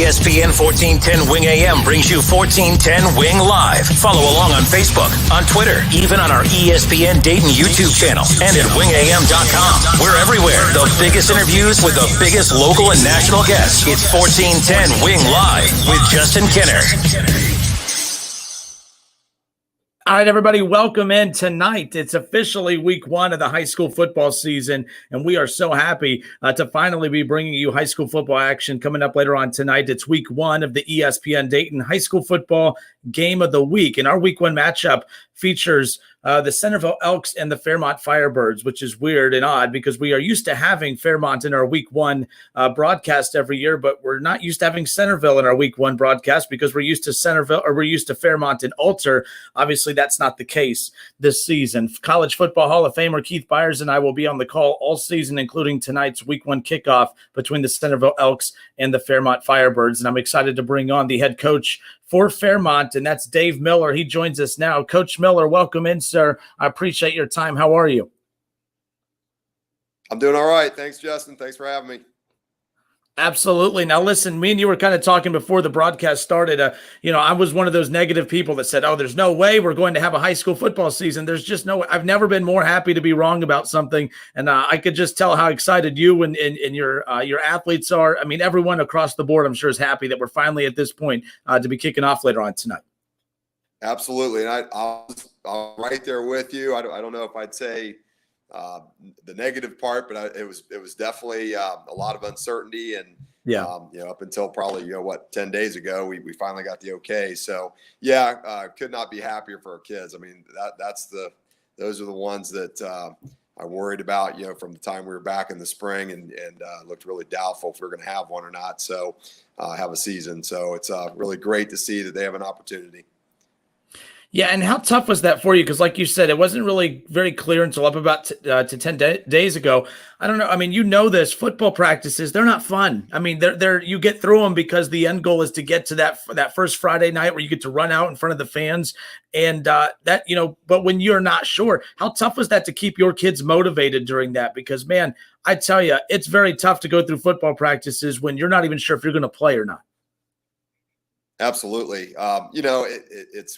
ESPN 1410 Wing AM brings you 1410 Wing Live. Follow along on Facebook, on Twitter, even on our ESPN Dayton YouTube channel, and at wingam.com. We're everywhere. The biggest interviews with the biggest local and national guests. It's 1410 Wing Live with Justin Kenner. All right, everybody, welcome in tonight. It's officially week one of the high school football season, and we are so happy to finally be bringing you high school football action coming up later on tonight. It's week one of the ESPN Dayton High School Football Game of the Week, and our week one matchup features the Centerville Elks and the Fairmont Firebirds, which is weird and odd because we are used to having Fairmont in our week one broadcast every year, but we're not used to having Centerville in our week one broadcast because we're used to Fairmont and Alter. Obviously, that's not the case this season. College Football Hall of Famer Keith Byers and I will be on the call all season, including tonight's week one kickoff between the Centerville Elks and the Fairmont Firebirds. And I'm excited to bring on the head coach for Fairmont, and that's Dave Miller. He joins us now. Coach Miller, welcome in, sir. I appreciate your time. How are you? I'm doing all right. Thanks, Justin. Thanks for having me. Absolutely. Now, listen, me and you were kind of talking before the broadcast started. I was one of those negative people that said, oh, there's no way we're going to have a high school football season. There's just no way. I've never been more happy to be wrong about something. And I could just tell how excited you and your athletes are. I mean, everyone across the board, I'm sure, is happy that we're finally at this point to be kicking off later on tonight. Absolutely. And I'm right there with you. I don't know if I'd say the negative part, but it was definitely a lot of uncertainty, and up until probably 10 days ago, we finally got the okay. So could not be happier for our kids. I mean, those are the ones that I worried about from the time we were back in the spring, and looked really doubtful if we were going to have one or not. So have a season. So it's really great to see that they have an opportunity. Yeah, and how tough was that for you? Because like you said, it wasn't really very clear until up about to 10 days ago. I don't know. I mean, this. Football practices, they're not fun. I mean, they're you get through them because the end goal is to get to that first Friday night where you get to run out in front of the fans. And but when you're not sure, how tough was that to keep your kids motivated during that? Because, man, I tell you, it's very tough to go through football practices when you're not even sure if you're going to play or not. Absolutely.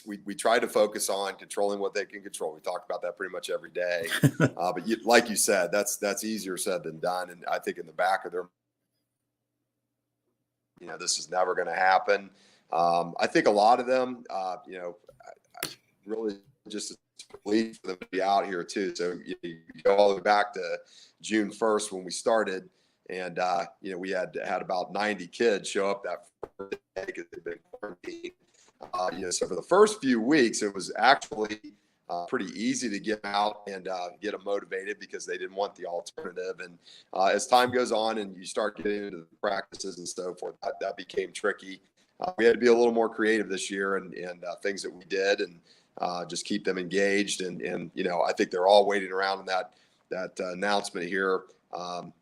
We try to focus on controlling what they can control. We talk about that pretty much every day. But like you said, that's easier said than done. And I think in the back of their, this is never going to happen. I think a lot of them, really just relief for them to be out here too. So you go all the way back to June 1st when we started. And, we had about 90 kids show up that first day because they've been quarantined. So for the first few weeks, it was actually pretty easy to get them out and get them motivated because they didn't want the alternative. And as time goes on and you start getting into the practices and so forth, that became tricky. We had to be a little more creative this year and things that we did and just keep them engaged. And I think they're all waiting around on that announcement here.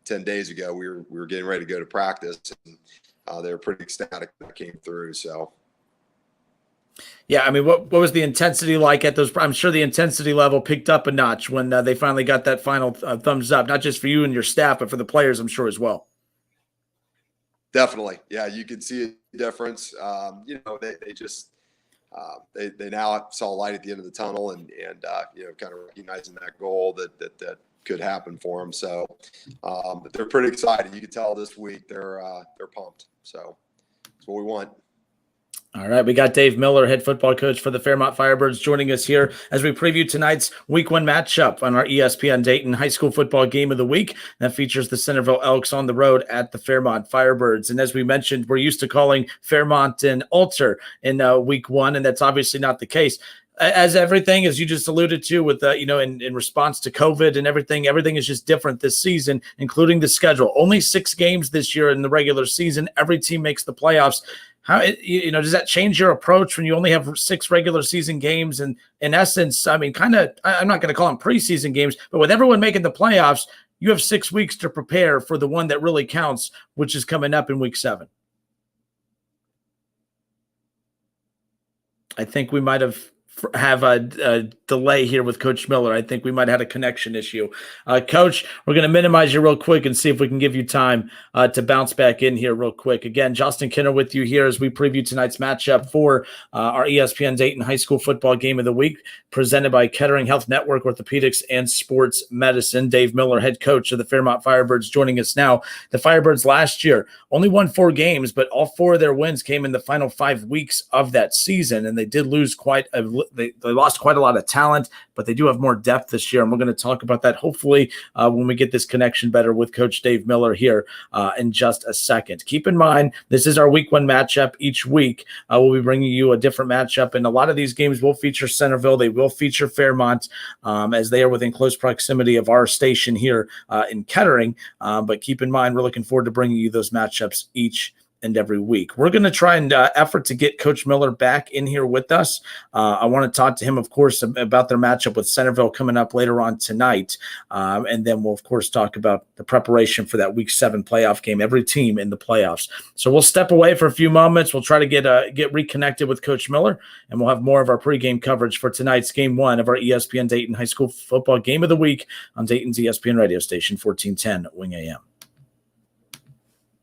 10 days ago, we were getting ready to go to practice, and they were pretty ecstatic when that came through. So, yeah, I mean, what was the intensity like at those? I'm sure the intensity level picked up a notch when they finally got that final thumbs up, not just for you and your staff, but for the players, I'm sure as well. Definitely, yeah, you could see a difference. They just they now saw light at the end of the tunnel, and kind of recognizing that goal that could happen for them. So, but they're pretty excited. You can tell this week they're pumped. So that's what we want. All right, we got Dave Miller, head football coach for the Fairmont Firebirds, joining us here as we preview tonight's week one matchup on our ESPN Dayton High School Football Game of the Week. That features the Centerville Elks on the road at the Fairmont Firebirds. And as we mentioned, we're used to calling Fairmont an Alter in week one, and that's obviously not the case. As everything, as you just alluded to with, in response to COVID and everything is just different this season, including the schedule. Only 6 games this year in the regular season. Every team makes the playoffs. How, does that change your approach when you only have 6 regular season games? And in essence, I mean, I'm not going to call them preseason games, but with everyone making the playoffs, you have 6 weeks to prepare for the one that really counts, which is coming up in week 7. I think we might have have a delay here with Coach Miller. I think we might have had a connection issue. Coach, we're going to minimize you real quick and see if we can give you time to bounce back in here real quick. Again, Justin Kinner with you here as we preview tonight's matchup for our ESPN Dayton High School Football Game of the Week, presented by Kettering Health Network Orthopedics and Sports Medicine. Dave Miller, head coach of the Fairmont Firebirds, joining us now. The Firebirds last year only won 4 games, but all 4 of their wins came in the final 5 weeks of that season, and they did lose they lost quite a lot of talent, but they do have more depth this year, and we're going to talk about that hopefully when we get this connection better with Coach Dave Miller here in just a second. Keep in mind, this is our week 1 matchup. Each week we'll be bringing you a different matchup, and a lot of these games will feature Centerville. They will feature Fairmont as they are within close proximity of our station here in Kettering, but keep in mind, we're looking forward to bringing you those matchups each and every week. We're going to try and effort to get Coach Miller back in here with us. I want to talk to him, of course, about their matchup with Centerville coming up later on tonight. And then we'll, of course, talk about the preparation for that Week 7 playoff game, every team in the playoffs. So we'll step away for a few moments. We'll try to get reconnected with Coach Miller, and we'll have more of our pregame coverage for tonight's Game 1 of our ESPN Dayton High School Football Game of the Week on Dayton's ESPN radio station, 1410 Wing AM.